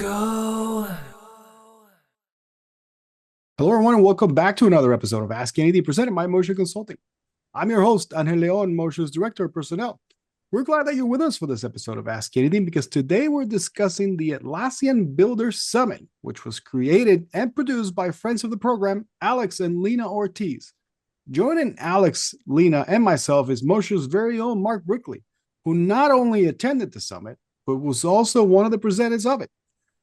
go. Hello, everyone, and welcome back to another episode of Ask Anything presented by Moser Consulting. I'm your host, Angel Leon, Moser's Director of Personnel. We're glad that you're with us for this episode of Ask Anything because today we're discussing the Atlassian Builders Summit, which was created and produced by friends of the program, Alex and Lina Ortiz. Joining Alex, Lina, and myself is Moser's very own Marc Brickley, who not only attended the summit, but was also one of the presenters of it.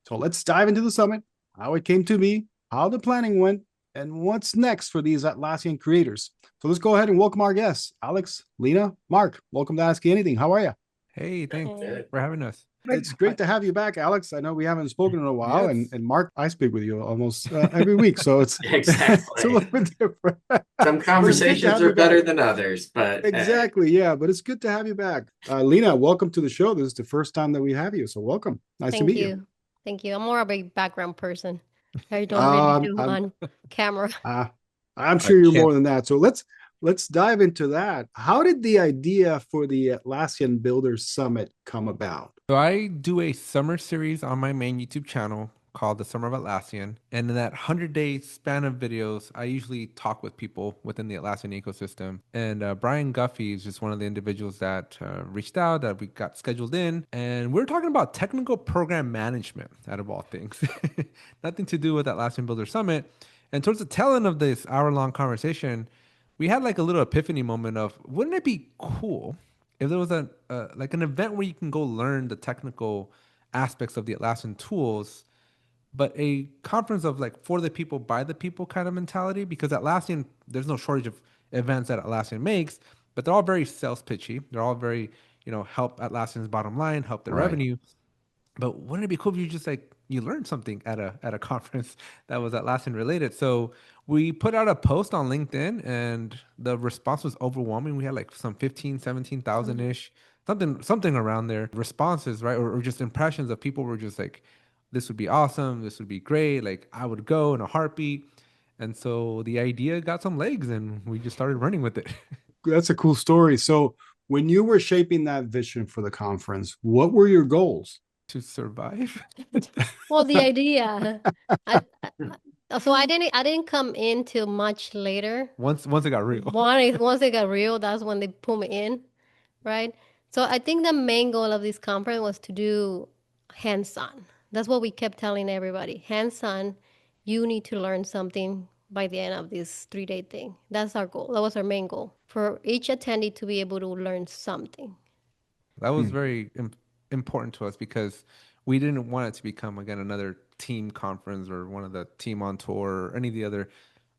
So let's dive into the summit, how it came to be, how the planning went, and what's next for these Atlassian creators. So let's go ahead and welcome our guests, Alex, Lina, Marc. Welcome to Ask Anything. How are you? Hey, thanks for having us. It's great to have you back, Alex. I know we haven't spoken in a while, Yes. and Marc, I speak with you almost every week, so it's Exactly. it's a little bit different. Some conversations have are you better back. than others, but Exactly, yeah, but it's good to have you back. Lina, welcome to the show. This is the first time that we have you, so welcome. Nice to meet you. Thank you. I'm more of a background person. I don't really do on camera. I'm sure you're more than that. So let's dive into that. How did the idea for the Atlassian Builders Summit come about? So I do a summer series on my main YouTube channel called The Summer of Atlassian. And in that 100-day span of videos, I usually talk with people within the Atlassian ecosystem. And Brian Guffey is just one of the individuals that reached out, that we got scheduled in. And we're talking about technical program management, out of all things. Nothing to do with Atlassian Builders Summit. And towards the tail end of this hour-long conversation, we had like a little epiphany moment of, wouldn't it be cool if there was like an event where you can go learn the technical aspects of the Atlassian tools, but a conference of like for the people, by the people kind of mentality? Because Atlassian, there's no shortage of events that Atlassian makes, but they're all very sales pitchy. They're all very, help Atlassian's bottom line, help their revenue. But wouldn't it be cool if you just like you learned something at a conference that was Atlassian related? So we put out a post on LinkedIn and the response was overwhelming. We had like some 15, 17,000 ish, something around there responses, right? Or just impressions of people were just like, this would be awesome. This would be great. Like I would go in a heartbeat. And so the idea got some legs and we just started running with it. That's a cool story. So when you were shaping that vision for the conference, what were your goals? To survive. Well, the idea. So I didn't come in till much later. Once it got real. Once it got real, that's when they put me in, right? So I think the main goal of this conference was to do hands-on. That's what we kept telling everybody. Hands-on, you need to learn something by the end of this 3-day thing. That's our goal. That was our main goal, for each attendee to be able to learn something. That was very important to us because we didn't want it to become, again, another team conference or one of the team on tour or any of the other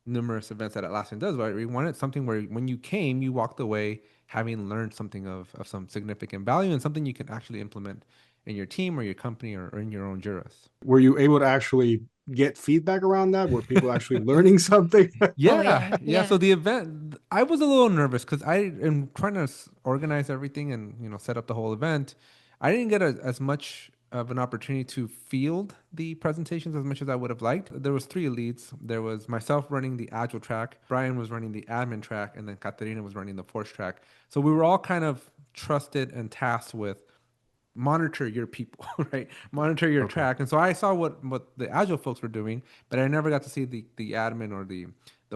numerous events that Atlassian does, right? We wanted something where when you came, you walked away having learned something of some significant value and something you can actually implement in your team or your company or in your own juris. Were you able to actually get feedback around that? Were people actually learning something? Yeah. So the event, I was a little nervous because I am trying to organize everything and set up the whole event. I didn't get as much of an opportunity to field the presentations as much as I would have liked. There was 3 leads. There was myself running the Agile track, Brian was running the admin track, and then Katerina was running the Force track. So we were all kind of trusted and tasked with monitor your people, right? Monitor your track. And so I saw what the Agile folks were doing, but I never got to see the admin or the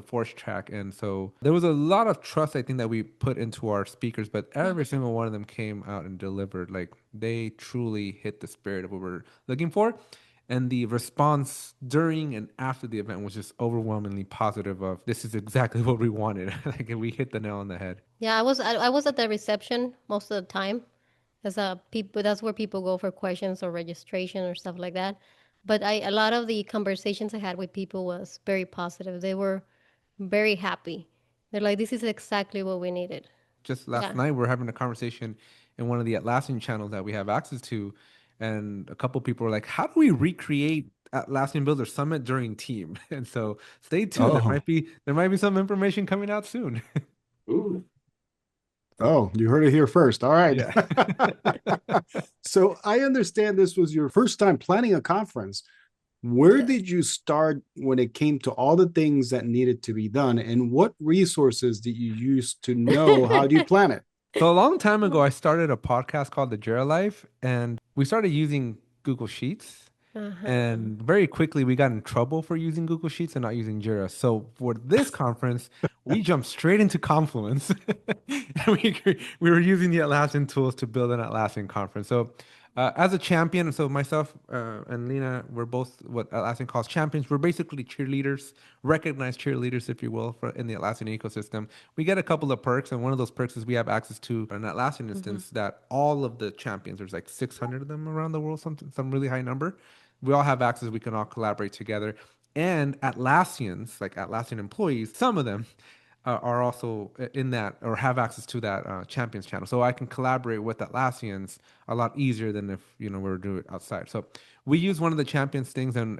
Force track. And so there was a lot of trust, I think, that we put into our speakers, but every single one of them came out and delivered. Like they truly hit the spirit of what we're looking for. And the response during and after the event was just overwhelmingly positive of this is exactly what we wanted. Like we hit the nail on the head. Yeah, I was at the reception most of the time. That's where people go for questions or registration or stuff like that. But a lot of the conversations I had with people was very positive. They were very happy. They're like, this is exactly what we needed. Just last night, we were having a conversation in one of the Atlassian channels that we have access to. And a couple people were like, how do we recreate Atlassian Builder Summit during team? And so stay tuned. There might be some information coming out soon. Ooh. Oh, you heard it here first. All right. Yeah. So I understand this was your first time planning a conference. Where did you start when it came to all the things that needed to be done? And what resources did you use to know how do you plan it? So a long time ago, I started a podcast called The Jira Life, and we started using Google Sheets. Uh-huh. And very quickly, we got in trouble for using Google Sheets and not using Jira. So for this conference, we jumped straight into Confluence. And we were using the Atlassian tools to build an Atlassian conference. So as a champion, so myself and Lina, we're both what Atlassian calls champions. We're basically cheerleaders, recognized cheerleaders, if you will, in the Atlassian ecosystem. We get a couple of perks, and one of those perks is we have access to an Atlassian instance that all of the champions, there's like 600 of them around the world, some really high number. We all have access. We can all collaborate together. And Atlassians, like Atlassian employees, some of them are also in that or have access to that champions channel. So I can collaborate with Atlassians a lot easier than if we were to do it outside. So we use one of the champions things, and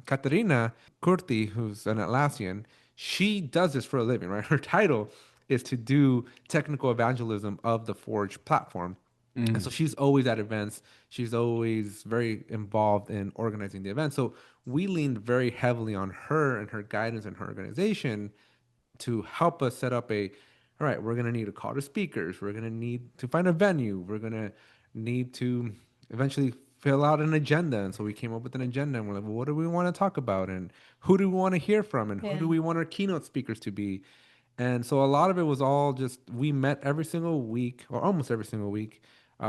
Katerina Curti, who's an Atlassian, she does this for a living, right? Her title is to do technical evangelism of the Forge platform. And so she's always at events. She's always very involved in organizing the event. So we leaned very heavily on her and her guidance and her organization to help us set up all right, we're going to need a call to speakers. We're going to need to find a venue. We're going to need to eventually fill out an agenda. And so we came up with an agenda, and we're like, well, what do we want to talk about? And who do we want to hear from? And who do we want our keynote speakers to be? And so a lot of it was all just, we met every single week or almost every single week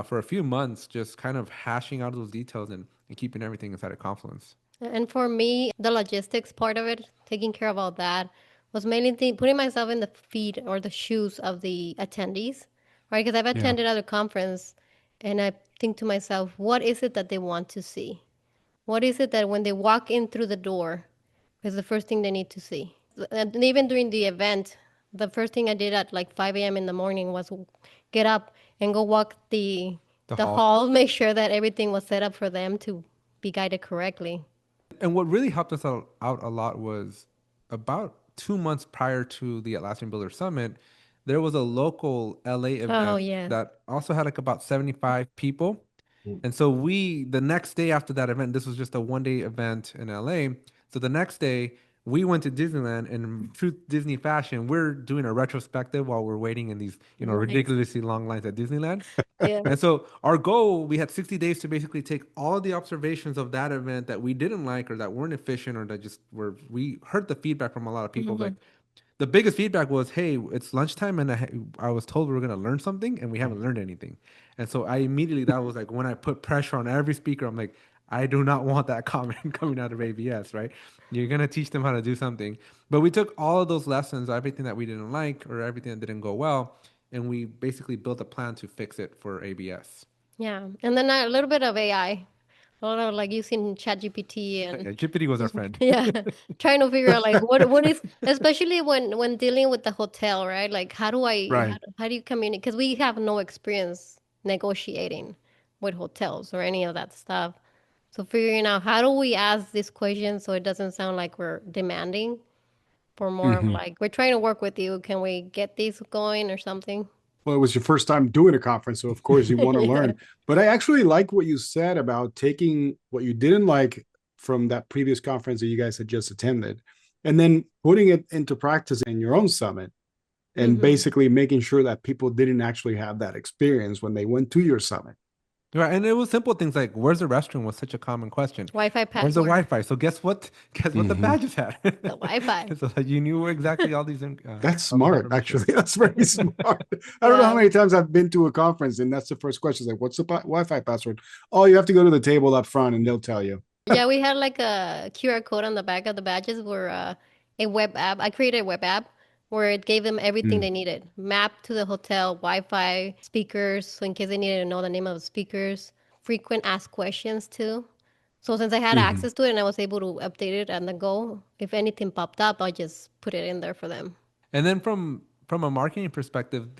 for a few months, just kind of hashing out those details and keeping everything inside of Confluence. And for me, the logistics part of it, taking care of all that, was mainly putting myself in the feet or the shoes of the attendees, right? Because I've attended other conference, and I think to myself, what is it that they want to see? What is it that when they walk in through the door is the first thing they need to see? And even during the event, the first thing I did at like 5 a.m. in the morning was get up and go walk the hall, make sure that everything was set up for them to be guided correctly. And what really helped us out a lot was about 2 months prior to the Atlassian Builders Summit, there was a local LA event that also had like about 75 people. And so the next day after that event, this was just a 1-day event in LA. So the next day, we went to Disneyland, and in true Disney fashion, we're doing a retrospective while we're waiting in these, ridiculously long lines at Disneyland. And so our goal, we had 60 days to basically take all the observations of that event that we didn't like or that weren't efficient or that just we heard the feedback from a lot of people. Like the biggest feedback was, hey, it's lunchtime and I was told we were going to learn something and we haven't learned anything. And so I immediately, that was like when I put pressure on every speaker, I'm like, I do not want that comment coming out of ABS, right? You're going to teach them how to do something. But we took all of those lessons, everything that we didn't like or everything that didn't go well, and we basically built a plan to fix it for ABS. Yeah. And then a little bit of AI. A lot of like using ChatGPT and GPT was our friend. trying to figure out like what is, especially when dealing with the hotel, right? Like how do you communicate? Because we have no experience negotiating with hotels or any of that stuff. So figuring out how do we ask this question so it doesn't sound like we're demanding, for more of like we're trying to work with you. Can we get this going or something? Well, it was your first time doing a conference, so of course you want to learn. But I actually like what you said about taking what you didn't like from that previous conference that you guys had just attended, and then putting it into practice in your own summit, and basically making sure that people didn't actually have that experience when they went to your summit. Right, and it was simple things like, where's the restroom was such a common question. Wi-Fi password. Where's the Wi-Fi? So guess what? Guess what the badges had? The Wi-Fi. So you knew exactly all these. That's smart, actually. That's very smart. I don't know how many times I've been to a conference and that's the first question. It's like, what's the Wi-Fi password? Oh, you have to go to the table up front and they'll tell you. Yeah, we had like a QR code on the back of the badges where a web app. I created a web app where it gave them everything they needed. Map to the hotel, Wi-Fi, speakers, so in case they needed to know the name of the speakers, frequent asked questions too. So since I had access to it and I was able to update it on the go, if anything popped up, I just put it in there for them. And then from a marketing perspective,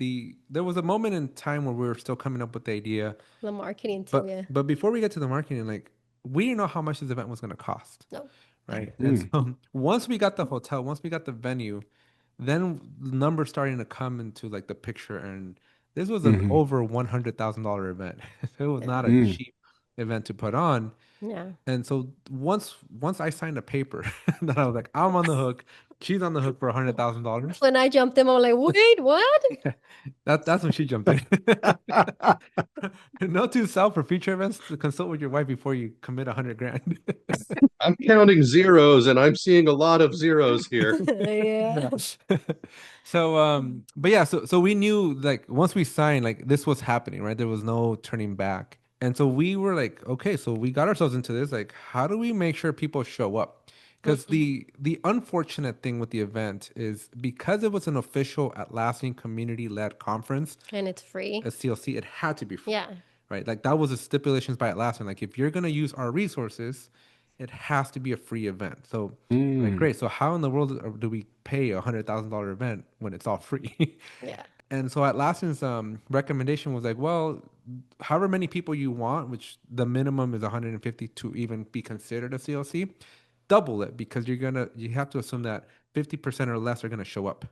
there was a moment in time where we were still coming up with the idea. The marketing too, But before we get to the marketing, like we didn't know how much this event was going to cost. No. Right. And so once we got the hotel, once we got the venue, then numbers starting to come into like the picture, and this was an over $100,000 event. It was not a cheap event to put on. Yeah. And so once I signed a paper that I was like, I'm on the hook she's on the hook for $100,000. When I jumped in, I'm like, wait, what? That's when she jumped in. Note to self for future events to consult with your wife before you commit 100 grand. I'm counting zeros and I'm seeing a lot of zeros here. Yeah. So but yeah, so we knew like once we signed, like this was happening, right? There was no turning back. And so we were like, okay, so we got ourselves into this. Like, how do we make sure people show up? Because the unfortunate thing with the event is because it was an official Atlassian community-led conference, And it's free. a CLC, it had to be free, Yeah. right? Like that was the stipulations by Atlassian. Like if you're gonna use our resources, it has to be a free event. So like great. So how in the world do we pay $100,000 event when it's all free? Yeah. And so Atlassian's recommendation was like, well, however many people you want, which the minimum is 150 to even be considered a CLC, double it because you have to assume that 50% or less are gonna show up.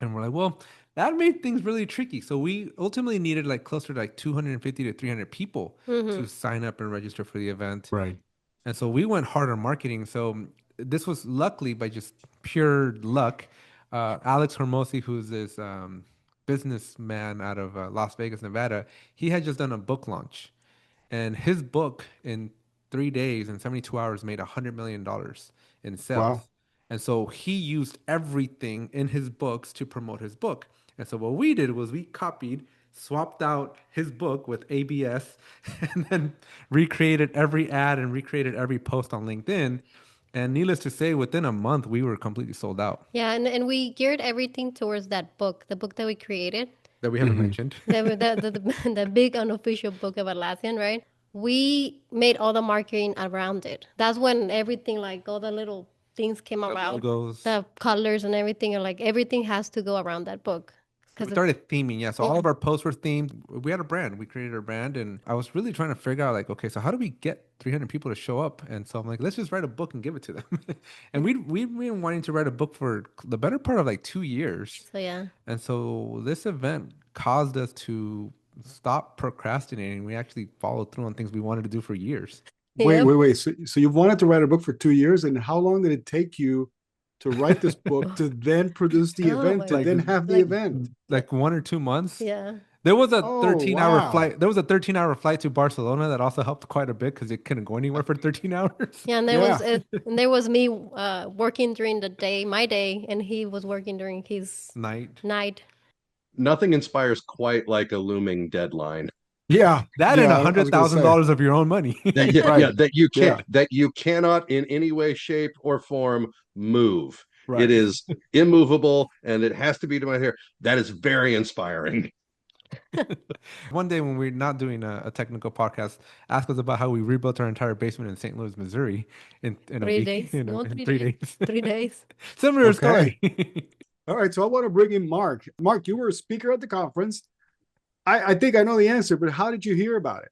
And we're like, well, that made things really tricky. So we ultimately needed like closer to like 250 to 300 people to sign up and register for the event. Right. And so we went hard on marketing. So this was luckily by just pure luck. Alex Hermosi, who's this businessman out of Las Vegas, Nevada, he had just done a book launch. And his book in 3 days and 72 hours made $100 million in sales. Wow. And so he used everything in his books to promote his book. And so what we did was we copied, swapped out his book with ABS, and then recreated every ad and recreated every post on LinkedIn. And needless to say, within a month, we were completely sold out. Yeah. And we geared everything towards that book, the book that we created. That we haven't mentioned. The big unofficial book of Atlassian, right? We made all the marketing around it. That's when everything, like all the little things came around. Logos. The colors and everything, and like everything has to go around that book. We started theming, yeah. So all of our posts were themed. We had a brand. We created a brand, and I was really trying to figure out, like, okay, so how do we get 300 people to show up? And so I'm like, let's just write a book and give it to them. And we've been wanting to write a book for the better part of like 2 years. So yeah. And so this event caused us to stop procrastinating. We actually followed through on things we wanted to do for years. Wait. So you've wanted to write a book for 2 years, and how long did it take you to write this book to then produce the event, to then have the event? Like 1 or 2 months. Yeah. There was a 13-hour wow. flight. There was a 13-hour flight to Barcelona that also helped quite a bit because it couldn't go anywhere for 13 hours. Yeah, and there was me working during the day, my day, and he was working during his night. Nothing inspires quite like a looming deadline. Yeah. That and $100,000 of your own money. That you cannot in any way, shape, or form move. Right. It is immovable and it has to be to my hair. That is very inspiring. One day when we're not doing a technical podcast, ask us about how we rebuilt our entire basement in St. Louis, Missouri in 3 days. in 3 days. 3 days. Similar story. All right, so I want to bring in Marc. Marc, you were a speaker at the conference. I think I know the answer, but how did you hear about it?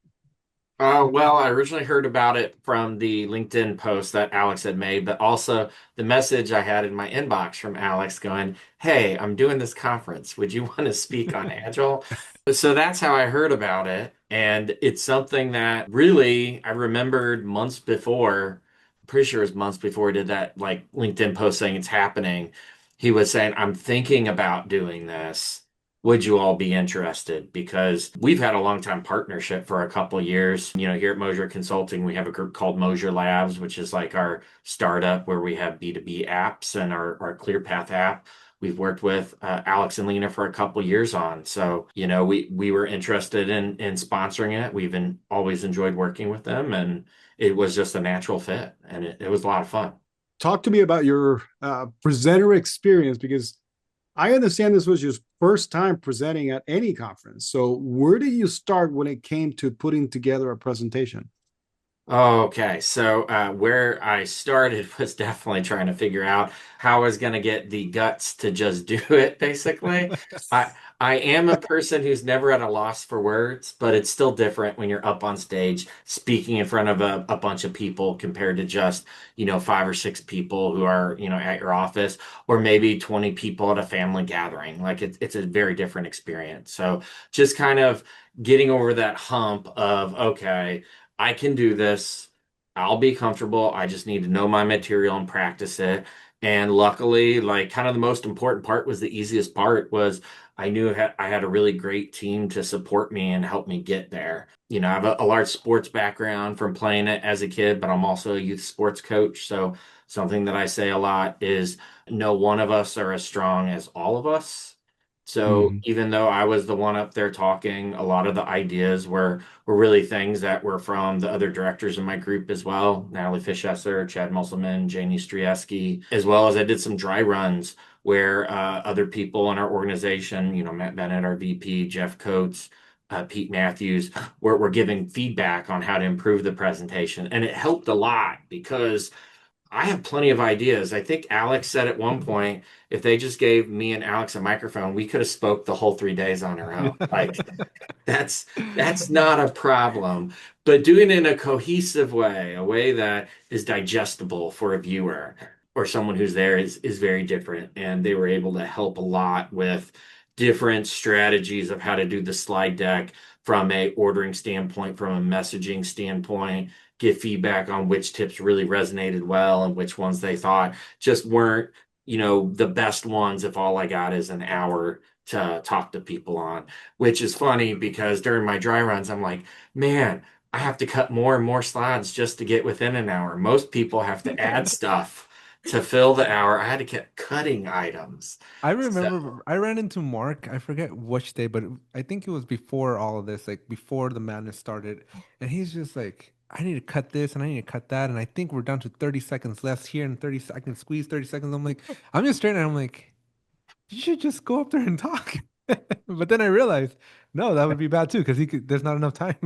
Well, I originally heard about it from the LinkedIn post that Alex had made, but also the message I had in my inbox from Alex going, "Hey, I'm doing this conference. Would you want to speak on Agile?" So that's how I heard about it. And it's something that really I remembered months before, pretty sure it was months before I did that like LinkedIn post saying it's happening. He was saying, "I'm thinking about doing this. Would you all be interested?" Because we've had a long time partnership for a couple of years. You know, here at Moser Consulting, we have a group called Moser Labs, which is like our startup where we have B2B apps and our ClearPath app. We've worked with Alex and Lina for a couple of years on. So, you know, we were interested in sponsoring it. We've always enjoyed working with them, and it was just a natural fit, and it was a lot of fun. Talk to me about your presenter experience, because I understand this was your first time presenting at any conference. So where did you start when it came to putting together a presentation? Okay, so where I started was definitely trying to figure out how I was going to get the guts to just do it, basically. I am a person who's never at a loss for words, but it's still different when you're up on stage speaking in front of a bunch of people compared to just, 5 or 6 people who are, at your office, or maybe 20 people at a family gathering. Like it's a very different experience. So just kind of getting over that hump of, okay, I can do this. I'll be comfortable. I just need to know my material and practice it. And luckily, like kind of the most important part was the easiest part was I knew I had a really great team to support me and help me get there. You know, I have a large sports background from playing it as a kid, but I'm also a youth sports coach. So something that I say a lot is no one of us are as strong as all of us. So Mhm. even though I was the one up there talking, a lot of the ideas were really things that were from the other directors in my group as well. Natalie Fischesser, Chad Musselman, Janie Strieski, as well as I did some dry runs where other people in our organization, you know, Matt Bennett, our VP, Jeff Coates, Pete Matthews, were giving feedback on how to improve the presentation. And it helped a lot because I have plenty of ideas. I think Alex said at one point, if they just gave me and Alex a microphone, we could have spoke the whole 3 days on our own. Like that's that's not a problem. But doing it in a cohesive way, a way that is digestible for a viewer or someone who's there is very different. And they were able to help a lot with different strategies of how to do the slide deck from a ordering standpoint, from a messaging standpoint, give feedback on which tips really resonated well and which ones they thought just weren't, you know, the best ones if all I got is an hour to talk to people on, which is funny because during my dry runs, I'm like, man, I have to cut more and more slides just to get within an hour. Most people have to add stuff to fill the hour. I had to keep cutting items. I So, remember I ran into Mark. I forget which day, but I think it was before all of this, like before the madness started. And he's just like, I need to cut this and I need to cut that. And I think we're down to 30 seconds left here and 30 I can squeeze 30 seconds. I'm like, I'm just staring at him like, you should just go up there and talk. But then I realized, no, that would be bad too, because there's not enough time.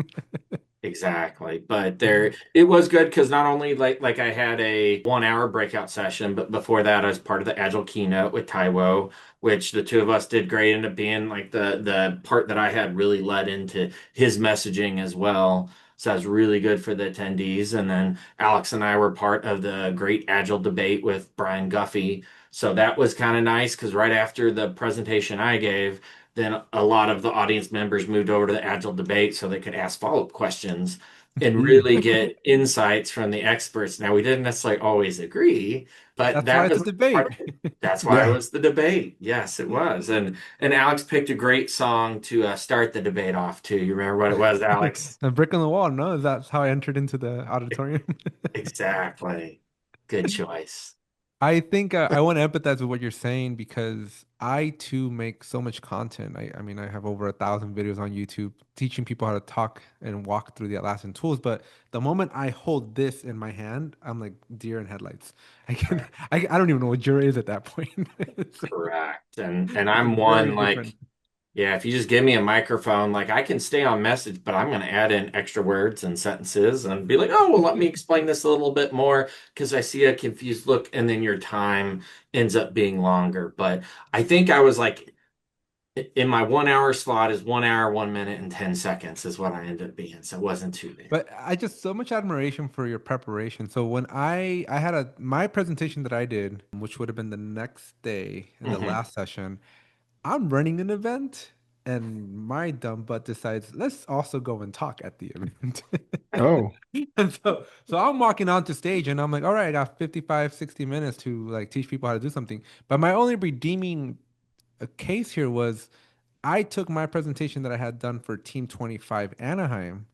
exactly. But there it was good because not only like I had a 1 hour breakout session, but before that I was part of the Agile keynote with Taiwo, which the two of us did great, ended up being like the part that I had really led into his messaging as well. So that was really good for the attendees. And then Alex and I were part of the great Agile debate with Brian Guffey. So that was kind of nice because right after the presentation I gave, then a lot of the audience members moved over to the Agile debate so they could ask follow-up questions and Mm. really get insights from the experts. Now, we didn't necessarily always agree, but That's why that it's a was debate. part, that's why it Yeah. was the debate. Yes, it was. And Alex picked a great song to start the debate off too. You remember what it was, Alex? A brick on the wall. No, that's how I entered into the auditorium. Exactly. Good choice. I think I want to empathize with what you're saying because I too make so much content. I mean, I have over 1,000 videos on YouTube teaching people how to talk and walk through the Atlassian tools. But the moment I hold this in my hand, I'm like deer in headlights. I can, Right. I don't even know what juror is at that point. So Correct. And it's I'm very one different. like, yeah, if you just give me a microphone, like I can stay on message, but I'm going to add in extra words and sentences and be like, oh, well, let me explain this a little bit more because I see a confused look. And then your time ends up being longer. But I think I was like, in my 1 hour slot is 1 hour, 1 minute, and 10 seconds is what I ended up being. So it wasn't too bad. But I just so much admiration for your preparation. So when I had my presentation that I did, which would have been the next day in the Hmm. last session, I'm running an event and my dumb butt decides, let's also go and talk at the event. Oh. And so I'm walking onto stage and I'm like, all right, I got 55, 60 minutes to like teach people how to do something. But my only redeeming case here was I took my presentation that I had done for Team 25 Anaheim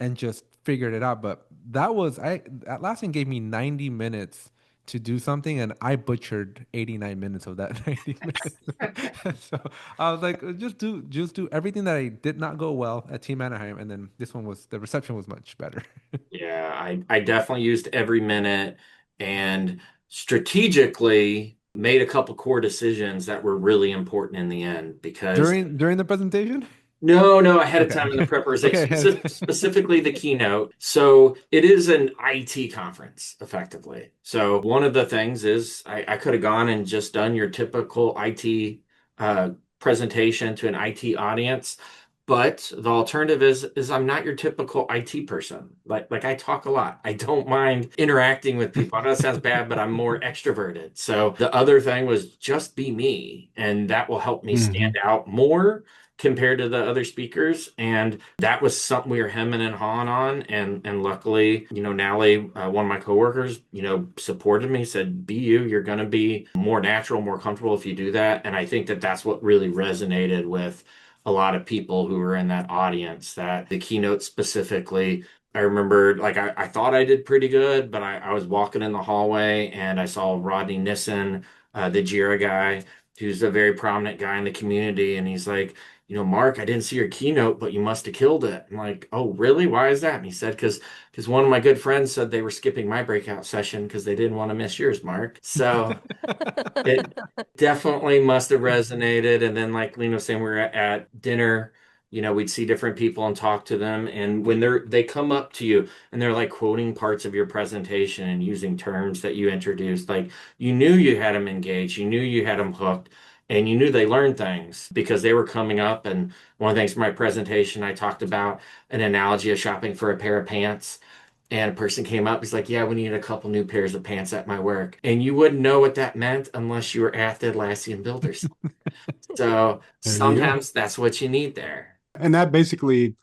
and just figured it out. But that was Atlassian gave me 90 minutes to do something, and I butchered 89 minutes of that 90 minutes. So I was like, just do everything that I did not go well at Team Anaheim, and then this one was the reception was much better. Yeah, I definitely used every minute and strategically made a couple core decisions that were really important in the end because During the presentation? no, ahead of Okay. time in the preparation, Okay. specifically the keynote. So it is an IT conference, effectively. So one of the things is I could have gone and just done your typical IT uh, presentation to an IT audience, but the alternative is I'm not your typical IT person. Like I talk a lot. I don't mind interacting with people. I know that sounds bad, but I'm more extroverted. So the other thing was just be me, and that will help me Hmm. stand out more compared to the other speakers. And that was something we were hemming and hawing on. And luckily, Nally, one of my coworkers, supported me, said, be you, you're going to be more natural, more comfortable if you do that. And I think that that's what really resonated with a lot of people who were in that audience, that the keynote specifically, I remember, like, I thought I did pretty good, but I was walking in the hallway and I saw Rodney Nissen, the JIRA guy, who's a very prominent guy in the community. And he's like, Marc, I didn't see your keynote, but you must have killed it. I'm like, oh, really? Why is that? And he said, because one of my good friends said they were skipping my breakout session because they didn't want to miss yours, Marc. So it definitely must have resonated. And then, like Lena was saying, we were at dinner, we'd see different people and talk to them. And when they come up to you and they're like quoting parts of your presentation and using terms that you introduced, like you knew you had them engaged, you knew you had them hooked, and you knew they learned things because they were coming up. And one of the things for my presentation, I talked about an analogy of shopping for a pair of pants. And a person came up, he's like, yeah, we need a couple new pairs of pants at my work. And you wouldn't know what that meant unless you were at the Atlassian Builders. So There you go. sometimes that's what you need there. And that basically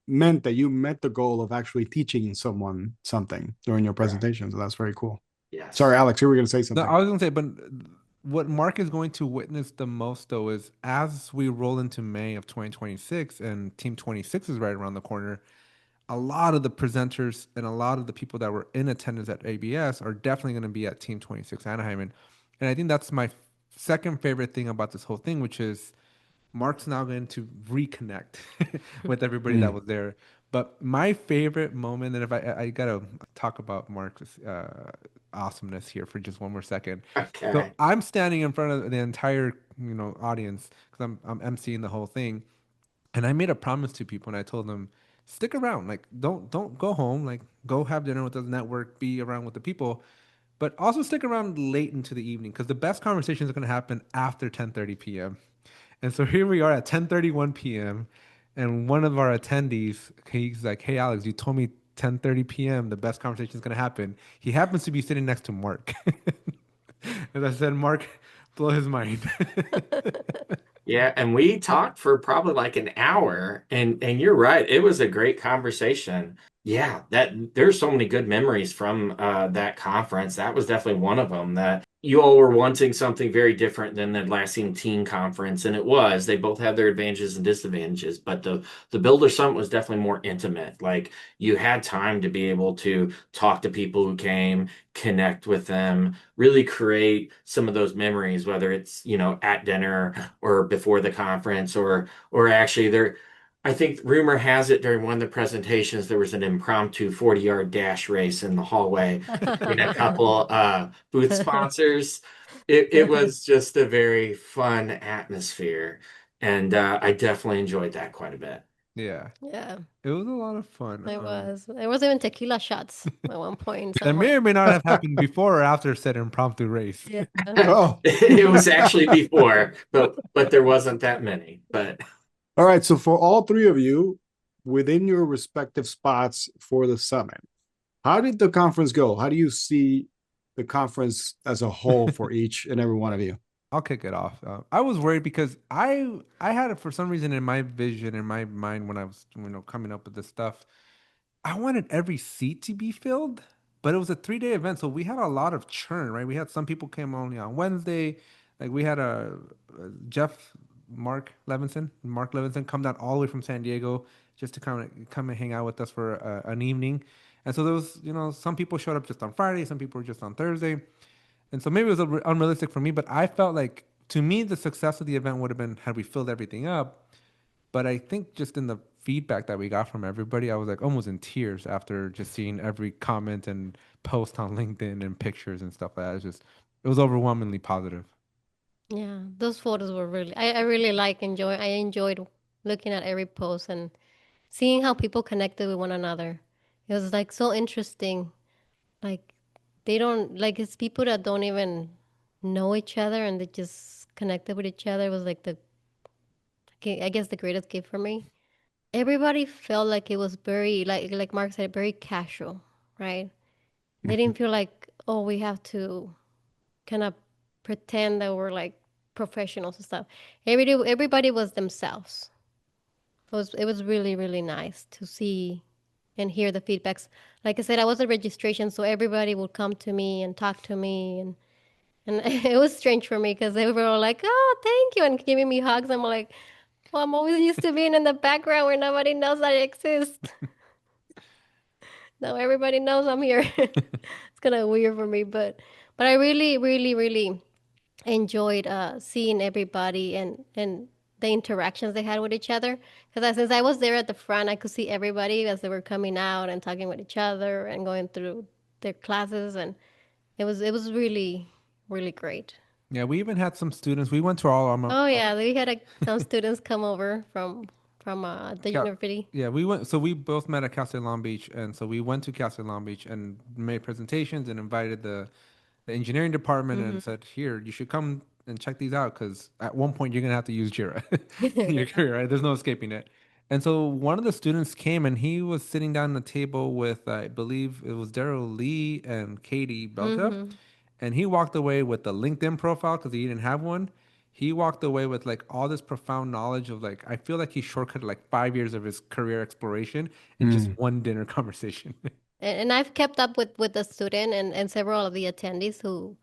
meant that you met the goal of actually teaching someone something during your Correct. presentation. So that's very cool. Yes. Sorry, Alex, you were going to say No, something. I was going to say, but what Marc is going to witness the most, though, is as we roll into May of 2026 and Team 26 is right around the corner, a lot of the presenters and a lot of the people that were in attendance at ABS are definitely going to be at Team 26 Anaheim. And I think that's my second favorite thing about this whole thing, which is Marc's now going to reconnect with everybody that was there. But my favorite moment, and if I gotta talk about Marc's awesomeness here for just one more second. So Okay. I'm standing in front of the entire audience because I'm emceeing the whole thing, and I made a promise to people, and I told them, stick around, like don't go home, like go have dinner with us, network, be around with the people, but also stick around late into the evening because the best conversations are going to happen after 10:30 p.m. And so here we are at 10:31 p.m. and one of our attendees, he's like, "Hey Alex, you told me 10:30 p.m. the best conversation is going to happen." He happens to be sitting next to Marc. As I said, Marc, blow his mind. Yeah, and we talked for probably like an hour, and you're right, it was a great conversation. Yeah, that there's so many good memories from that conference. That was definitely one of them. That you all were wanting something very different than the Atlassian Teen Conference, and it was. They both had their advantages and disadvantages, but the Builder Summit was definitely more intimate. Like you had time to be able to talk to people who came, connect with them, really create some of those memories, whether it's, at dinner or before the conference or actually there. I think rumor has it during one of the presentations there was an impromptu 40-yard dash race in the hallway between a couple booth sponsors. It was just a very fun atmosphere, and I definitely enjoyed that quite a bit. Yeah, Yeah, it was a lot of fun. it was. There was even tequila shots at one point That may somewhere. or may not have happened before or after said impromptu race. Yeah. Oh, It was actually before, but there wasn't that many. But all right. So for all three of you, within your respective spots for the summit, how did the conference go? How do you see the conference as a whole for each and every one of you? I'll kick it off. I was worried because I had it for some reason in my vision in my mind when I was coming up with this stuff. I wanted every seat to be filled, but it was a 3-day event, so we had a lot of churn. Right, we had some people came only on Wednesday. Like we had Jeff Mark Levinson come down all the way from San Diego just to come and hang out with us for an evening. And so there was some people showed up just on Friday, some people were just on Thursday. And so maybe it was unrealistic for me, but I felt like to me the success of the event would have been had we filled everything up. But I think just in the feedback that we got from everybody, I was like almost in tears after just seeing every comment and post on LinkedIn and pictures and stuff like that. It was overwhelmingly positive. Yeah, those photos were really, I really I enjoyed looking at every post and seeing how people connected with one another. It was like so interesting. Like they don't, like it's people that don't even know each other and they just connected with each other. It was like I guess the greatest gift for me. Everybody felt like it was very, like Marc said, very casual, right? They didn't feel like, oh, we have to kind of pretend that we're like professionals and stuff. Everybody was themselves. it was really, really nice to see and hear the feedbacks. Like I said, I was a registration, so everybody would come to me and talk to me, and it was strange for me because they were all like, "Oh, thank you," and giving me hugs. I'm like, "Well, I'm always used to being in the background where nobody knows I exist. Now everybody knows I'm here." It's kind of weird for me, but I really, really, really enjoyed seeing everybody and the interactions they had with each other. Because since I was there at the front, I could see everybody as they were coming out and talking with each other and going through their classes, and it was really, really great. Yeah, we even had some students. We went to all Oh yeah, we had some students come over from the Cal, university. yeah, we went. So we both met at Cal State Long Beach, and so we went to Cal State Long Beach and made presentations and invited the engineering department and said, "Here, you should come and check these out because at one point you're gonna have to use Jira in your career, right? There's no escaping it." And so one of the students came and he was sitting down at the table with, I believe it was Daryl Lee and Katie Belta, and he walked away with the LinkedIn profile because he didn't have one. He walked away with like all this profound knowledge of like I feel like he shortcutted like 5 years of his career exploration in just one dinner conversation. And I've kept up with the student and several of the attendees who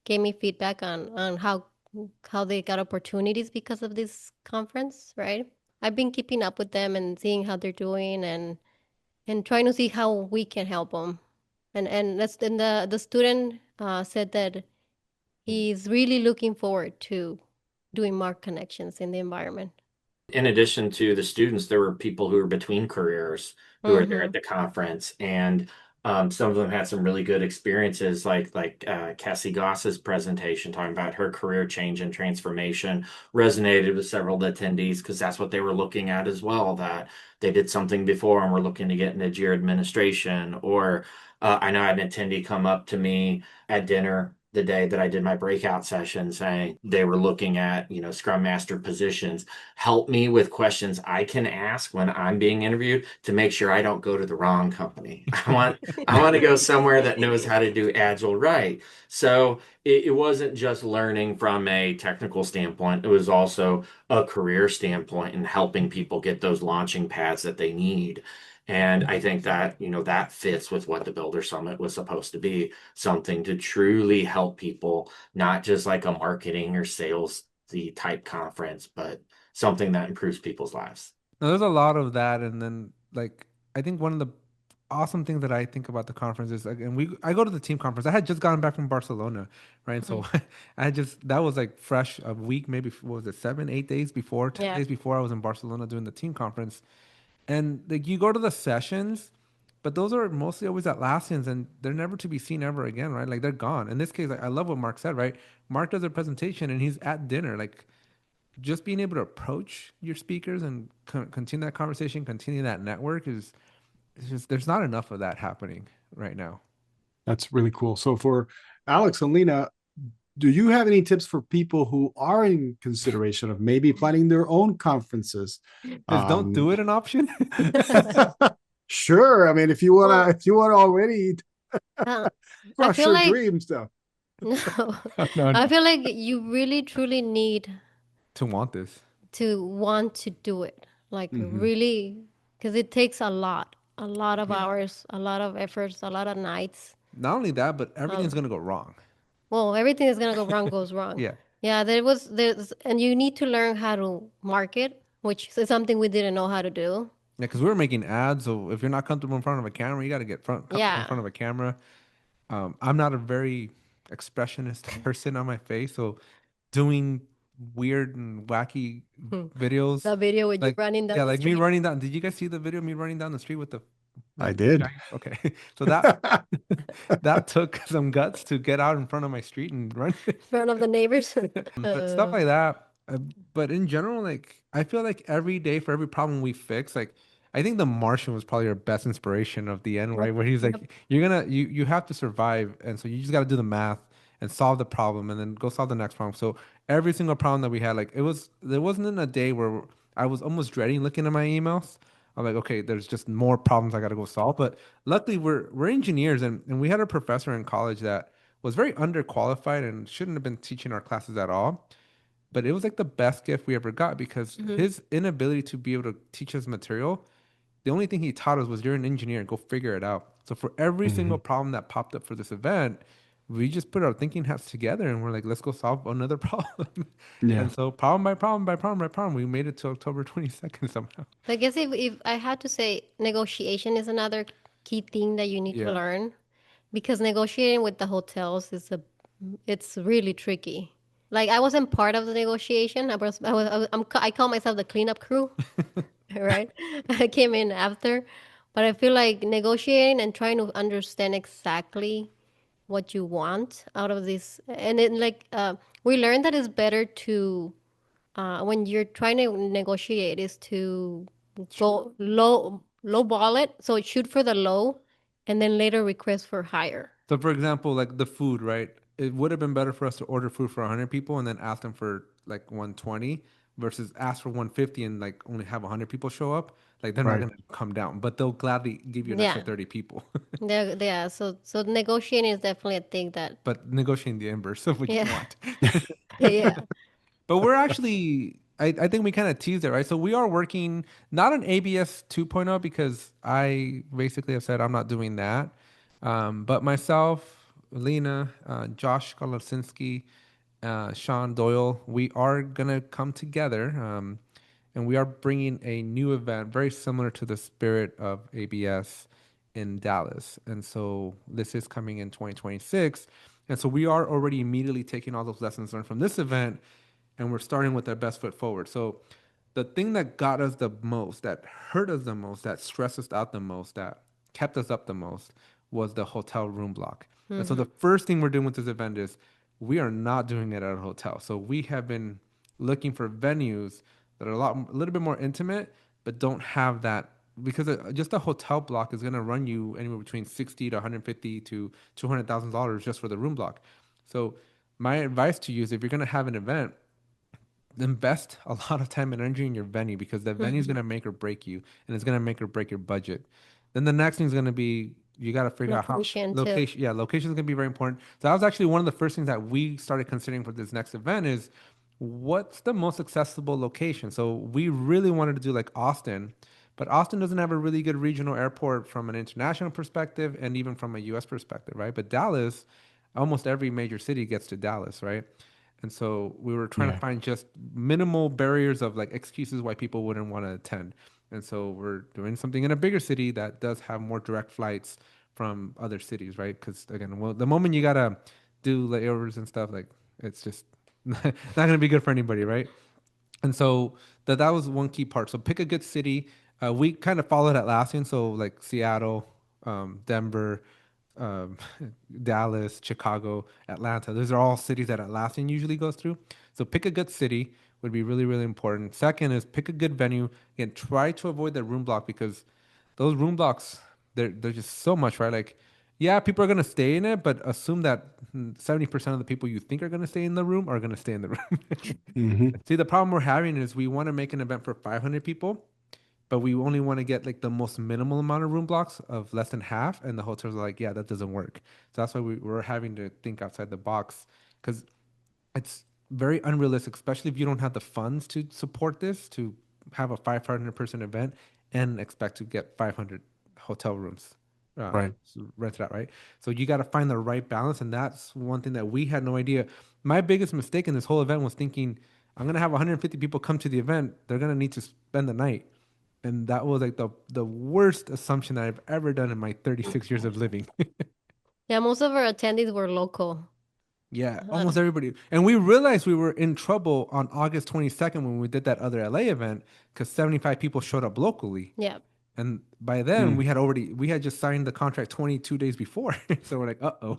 gave me feedback on how they got opportunities because of this conference, right? I've been keeping up with them and seeing how they're doing and trying to see how we can help them. And the student said that he's really looking forward to doing more connections in the environment. In addition to the students, there were people who were between careers who were there at the conference, and some of them had some really good experiences, like Cassie Goss's presentation talking about her career change and transformation resonated with several of the attendees because that's what they were looking at as well. That they did something before and were looking to get into JIR administration. Or I know I had an attendee come up to me at dinner the day that I did my breakout session saying they were looking at, Scrum Master positions. Help me with questions I can ask when I'm being interviewed to make sure I don't go to the wrong company. I want to go somewhere that knows how to do Agile right. So it wasn't just learning from a technical standpoint. It was also a career standpoint and helping people get those launching pads that they need. And I think that, that fits with what the Builder Summit was supposed to be, something to truly help people, not just like a marketing or sales type conference, but something that improves people's lives. Now, there's a lot of that, and then like I think one of the awesome things that I think about the conference is like, and I go to the team conference. I had just gotten back from Barcelona, right? So that was like fresh a week, maybe what was it, 7, 8 days before, 10 days before I was in Barcelona doing the team conference. And like you go to the sessions, but those are mostly always Atlassians and they're never to be seen ever again, right? Like they're gone. In this case, I love what Marc said, right? Marc does a presentation and he's at dinner. Like just being able to approach your speakers and continue that conversation, continue that network is it's just there's not enough of that happening right now. That's really cool. So for Alex and Lina, do you have any tips for people who are in consideration of maybe planning their own conferences? Don't do it an option? Sure. I mean, if you wanna already crush your dreams, though. No, No. I feel like you really truly need to want this, to want to do it, like really, because it takes a lot of hours, a lot of efforts, a lot of nights. Not only that, but everything's gonna go wrong. Well, everything that's gonna go wrong goes wrong. Yeah. Yeah, and you need to learn how to market, which is something we didn't know how to do. Yeah, because we were making ads, so if you're not comfortable in front of a camera, you got to get comfortable in front of a camera. I'm not a very expressionist person on my face, so doing weird and wacky videos. The video with you running down the street. Me running down. Did you guys see the video of me running down the street with the? I did. Okay, so that that took some guts to get out in front of my street and run in front of the neighbors. But stuff like that. But in general, like I feel like every day for every problem we fix, like I think The Martian was probably our best inspiration of the end, right? Where he's like, you have to survive, and so you just got to do the math and solve the problem, and then go solve the next problem. So every single problem that we had, like there wasn't a day where I was almost dreading looking at my emails. I'm like, okay, there's just more problems I got to go solve. But luckily, we're engineers, and we had a professor in college that was very underqualified and shouldn't have been teaching our classes at all. But it was like the best gift we ever got because Mm-hmm. his inability to be able to teach us material, the only thing he taught us was you're an engineer, go figure it out. So for every Hmm. single problem that popped up for this event, we just put our thinking hats together and we're like, let's go solve another problem. Yeah. And so problem by problem by problem by problem, we made it to October 22nd somehow. So I guess if I had to say, negotiation is another key thing that you need to Yeah. learn, because negotiating with the hotels it's really tricky. Like I wasn't part of the negotiation. I call myself the cleanup crew, right? I came in after, but I feel like negotiating and trying to understand exactly what you want out of this, and then we learned that it's better to when you're trying to negotiate is to go low ball it, so shoot for the low, and then later request for higher. So for example, like the food, right? It would have been better for us to order food for 100 people and then ask them for like 120 versus ask for 150 and like only have 100 people show up. Like they're not Right. going to come down, but they'll gladly give you an extra Yeah, 30 people. yeah. So negotiating is definitely a thing that But negotiating the inverse of what you yeah want. yeah. But we're actually, I think we kind of teased it, right? So we are working not on ABS 2.0 because I basically have said I'm not doing that. But myself, Lena, Josh Kolosinski, Sean Doyle, we are going to come together. And we are bringing a new event very similar to the spirit of ABS in Dallas. And so this is coming in 2026. And so we are already immediately taking all those lessons learned from this event and we're starting with our best foot forward. So the thing that got us the most, that hurt us the most, that stressed us out the most, that kept us up the most was the hotel room block. And so Mm-hmm. the first thing we're doing with this event is we are not doing it at a hotel. So we have been looking for venues that are a little bit more intimate, but don't have that because just a hotel block is going to run you anywhere between 60 to 150 to $200,000 just for the room block. So my advice to you is if you're going to have an event, invest a lot of time and energy in your venue because the venue is Mm-hmm. going to make or break you and it's going to make or break your budget. Then the next thing is going to be you got to figure out how Location too. location. Yeah, location is going to be very important. So that was actually one of the first things that we started considering for this next event is what's the most accessible location. So we really wanted to do like Austin, but Austin doesn't have a really good regional airport from an international perspective and even from a US perspective, right? But Dallas, almost every major city gets to Dallas, right? And so we were trying to Yeah. find just minimal barriers of like excuses why people wouldn't want to attend. And so we're doing something in a bigger city that does have more direct flights from other cities, right? Because again, well, the moment you gotta do layovers and stuff, like it's just not gonna be good for anybody, right? And so that was one key part. So pick a good city. We kind of followed Atlassian, so like Seattle, Denver, um, Dallas, Chicago, Atlanta. Those are all cities that Atlassian usually goes through. So pick a good city would be really, really important. Second is pick a good venue. Again, try to avoid the room block because those room blocks, they're just so much, right? Like, yeah, people are gonna stay in it, but assume that 70% of the people you think are gonna stay in the room are gonna stay in the room. Hmm. See, the problem we're having is we want to make an event for 500 people, but we only want to get like the most minimal amount of room blocks of less than half. And the hotels are like, yeah, that doesn't work. So that's why we're having to think outside the box because it's very unrealistic, especially if you don't have the funds to support this, to have a 500-person event and expect to get 500 hotel rooms Right. rented out, right? So you got to find the right balance. And that's one thing that we had no idea. My biggest mistake in this whole event was thinking, I'm going to have 150 people come to the event. They're going to need to spend the night. And that was like the worst assumption that I've ever done in my 36 years of living. Yeah, most of our attendees were local. Yeah, Uh, almost everybody. And we realized we were in trouble on August 22nd when we did that other LA event because 75 people showed up locally. yeah. And by then Mm. we had just signed the contract 22 days before. So we're like, uh-oh.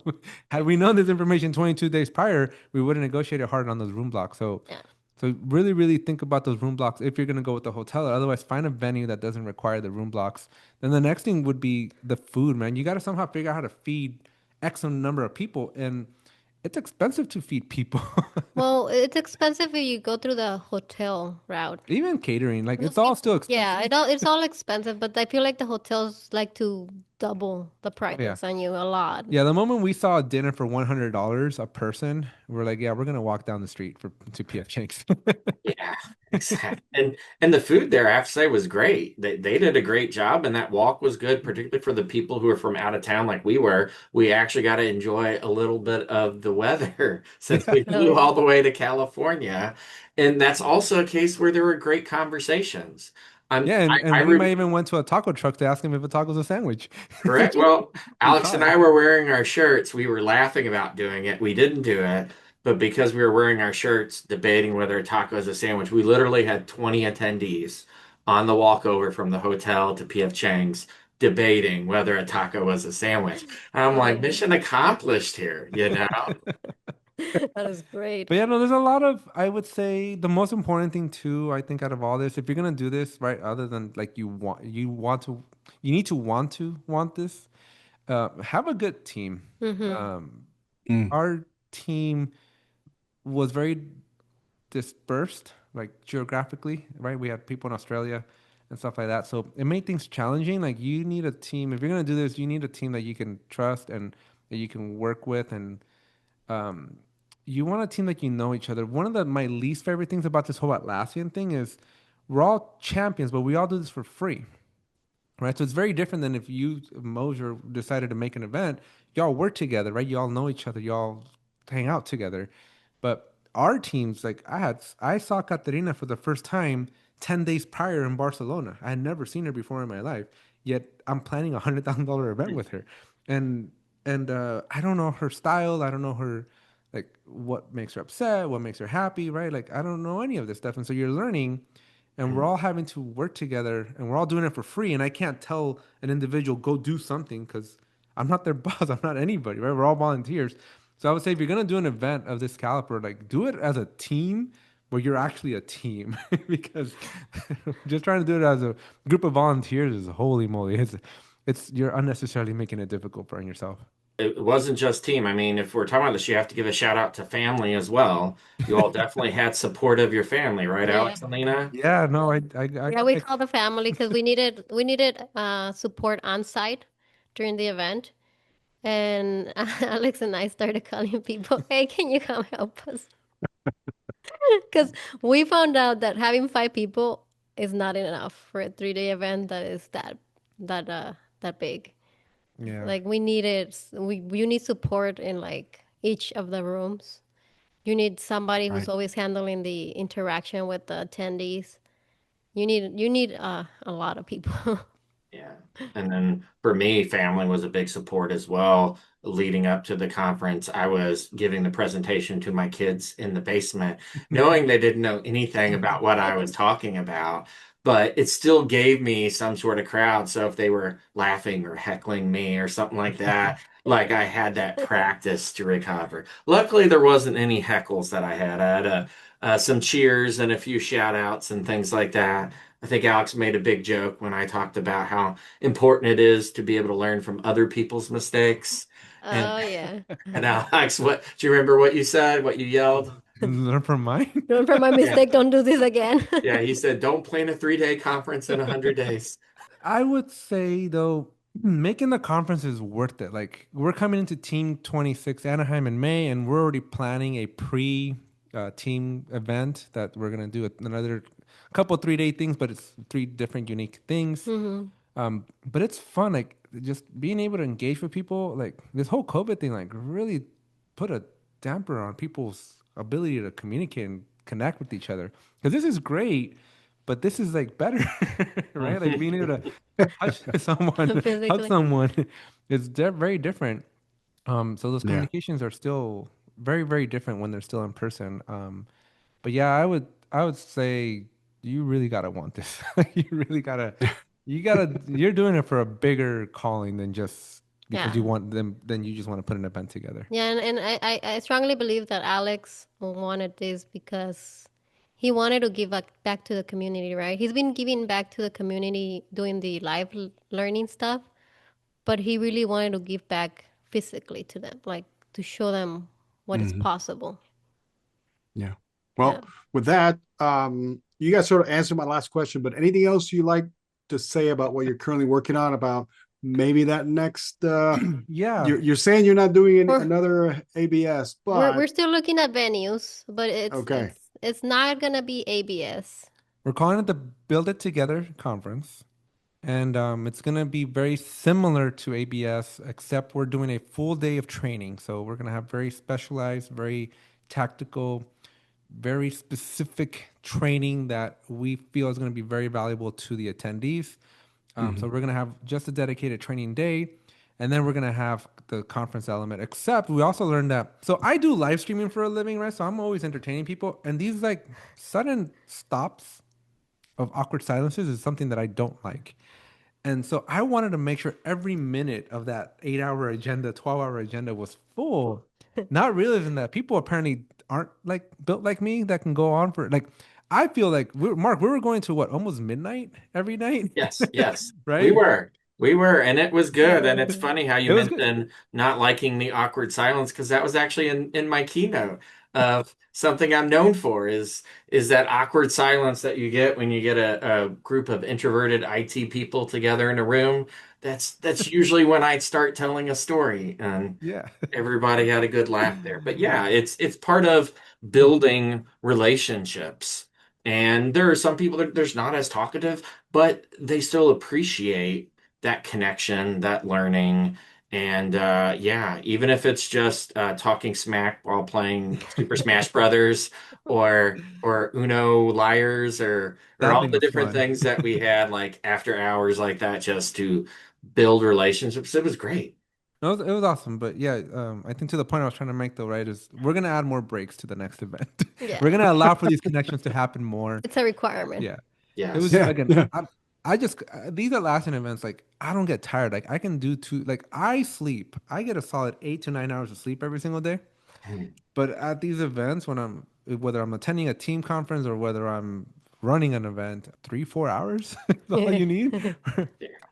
Had we known this information 22 days prior, we would have negotiated hard on those room blocks. Yeah. So really, really think about those room blocks if you're gonna go with the hotel, or otherwise find a venue that doesn't require the room blocks. Then the next thing would be the food, man. You gotta somehow figure out how to feed X number of people. And it's expensive to feed people. Well, it's expensive if you go through the hotel route. Even catering, like it's all still Yeah, expensive. it's all expensive, but I feel like the hotels like to double the Oh, yeah. price on you a lot. Yeah, the moment we saw a dinner for $100 a person, we're like, yeah, we're gonna walk down the street to PF Chang's. Yeah, exactly. And the food there, I have to say, was great. They did a great job, and that walk was good, particularly for the people who are from out of town like we were. We actually got to enjoy a little bit of the weather since Yeah. we Oh flew yeah. all the way to California. And that's also a case where there were great conversations. Yeah, and we might even went to a taco truck to ask him if a taco's a sandwich. Correct. Well, We Alex and tried. I were wearing our shirts. We were laughing about doing it. We didn't do it, but because we were wearing our shirts, debating whether a taco is a sandwich, we literally had 20 attendees on the walkover from the hotel to PF Chang's debating whether a taco was a sandwich. And I'm Oh like, yeah. mission accomplished here, you know? That is great. But yeah, no, there's a lot of, I would say the most important thing too, I think out of all this, if you're gonna do this, right, other than like you need to want this, have a good team. Mm-hmm. Um, Mm. our team was very dispersed, like geographically, right? We had people in Australia and stuff like that. So it made things challenging. Like you need a team. If you're gonna do this, you need a team that you can trust and that you can work with, and um, you want a team that you know each other. One of my least favorite things about this whole Atlassian thing is we're all champions, but we all do this for free, right? So it's very different than if you, Moser, decided to make an event. Y'all work together, right? Y'all know each other. Y'all hang out together. But our teams, like I saw Caterina for the first time 10 days prior in Barcelona. I had never seen her before in my life. Yet I'm planning $100,000 event with her, and I don't know her style. I don't know her, like what makes her upset, what makes her happy, right? Like I don't know any of this stuff, and so you're learning, and we're all having to work together, and we're all doing it for free. And I can't tell an individual go do something because I'm not their boss. I'm not anybody, right? We're all volunteers. So I would say if you're gonna do an event of this caliber, like do it as a team where you're actually a team, because just trying to do it as a group of volunteers is holy moly. It's you're unnecessarily making it difficult for yourself. It wasn't just team. I mean, if we're talking about this, you have to give a shout out to family as well. You all definitely had support of your family, right, Yeah. Alex and Lena? Yeah, no, Yeah, we called the family because we needed support on site during the event. And Alex and I started calling people, hey, can you come help us? Because we found out that having 5 people is not enough for a 3-day event that is that big. yeah, Like we needed, you need support in like each of the rooms. You need somebody who's Right. always handling the interaction with the attendees. You need a lot of people. Yeah. And then for me, family was a big support as well. Leading up to the conference, I was giving the presentation to my kids in the basement, knowing they didn't know anything about what I was talking about, but it still gave me some sort of crowd. So if they were laughing or heckling me or something like that, like I had that practice to recover. Luckily, there wasn't any heckles that I had. I had some cheers and a few shout outs and things like that. I think Alex made a big joke when I talked about how important it is to be able to learn from other people's mistakes. And Oh yeah. and Alex, what do you remember what you said, what you yelled? learn from mine. Remember my Yeah. mistake. Don't do this again. Yeah, he said, don't plan a 3-day conference in 100 days. I would say though, making the conference is worth it. Like we're coming into Team 26 Anaheim in May, and we're already planning a team event that we're gonna do another couple 3-day things, but it's 3 different unique things. Hmm. But it's fun, like just being able to engage with people. Like this whole COVID thing, like really put a damper on people's ability to communicate and connect with each other. Because this is great, but this is like better, right? Like being able to touch someone, hug Physically. someone, is very different. So those Yeah. communications are still very, very different when they're still in person. But yeah, I would say you really gotta want this. You really gotta, you're doing it for a bigger calling than just because Yeah. you want them, then you just want to put an event together. Yeah, and I strongly believe that Alex wanted this because he wanted to give back to the community, right? He's been giving back to the community doing the live learning stuff, but he really wanted to give back physically to them, like to show them what is Mhm. possible. Yeah. Yeah. Well, with that, you guys sort of answered my last question, but anything else you like to say about what you're currently working on about maybe that next Yeah. you're saying you're not doing We're, another ABS, we're but we're still looking at venues, but it's okay. it's it's not gonna be ABS. We're calling it the Build It Together conference. And it's going to be very similar to ABS, except we're doing a full day of training. So we're going to have very specialized, very tactical, very specific training that we feel is going to be very valuable to the attendees. So we're going to have just a dedicated training day. And then we're going to have the conference element, except we also learned that. So I do live streaming for a living, right? So I'm always entertaining people. And these like sudden stops of awkward silences is something that I don't like. And so I wanted to make sure every minute of that 8-hour agenda, 12-hour agenda was full, not realizing that people apparently aren't like built like me that can go on for like, I feel like Mark, we were going to what, almost midnight every night? Yes, yes. Right? We were, and it was good. And it's funny how you It was good. mentioned not liking the awkward silence, because that was actually in my keynote of something I'm known for is that awkward silence that you get when you get a group of introverted IT people together in a room. That's usually when I start telling a story, and Yeah. everybody had a good laugh there. But yeah, it's part of building relationships. And there are some people that there's not as talkative, but they still appreciate that connection, that learning. And yeah, even if it's just talking smack while playing Super Smash Brothers or Uno Liars or That all thing the was different fun. things that we had like after hours like that just to build relationships, it was great. No, it was awesome. But yeah, I think to the point I was trying to make though, right, is we're going to add more breaks to the next event. Yeah, We're going to allow for these connections to happen more. it's a requirement. Yeah. It was Yes. Yeah, again. yeah. I just these Atlassian events, like I don't get tired. Like I can do two. Like I sleep. I get a solid 8 to 9 hours of sleep every single day. But at these events, whether I'm attending a team conference or whether I'm running an event, 3-4 hours is all you need.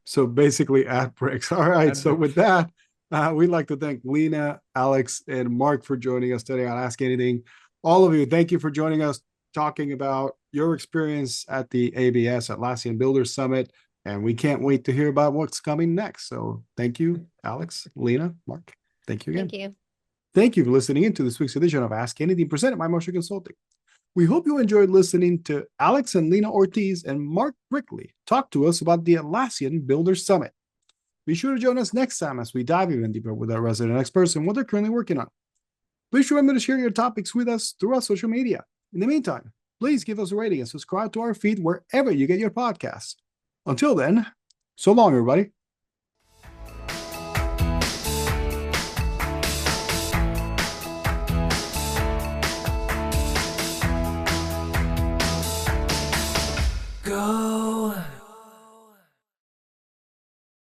So basically ad breaks. All right. Ad So breaks. with that, we'd like to thank Lina, Alex, and Mark for joining us today on Ask Anything. All of you, thank you for joining us, talking about your experience at the ABS Atlassian Builders Summit. And we can't wait to hear about what's coming next. So thank you, Alex, Lina, Mark. Thank you again. Thank you. Thank you for listening in to this week's edition of Ask Anything presented by Moser Consulting. We hope you enjoyed listening to Alex and Lina Ortiz and Marc Brickley talk to us about the Atlassian Builders Summit. Be sure to join us next time as we dive even deeper with our resident experts and what they're currently working on. Please remember to share your topics with us through our social media. In the meantime, please give us a rating and subscribe to our feed wherever you get your podcasts. Until then, so long, everybody.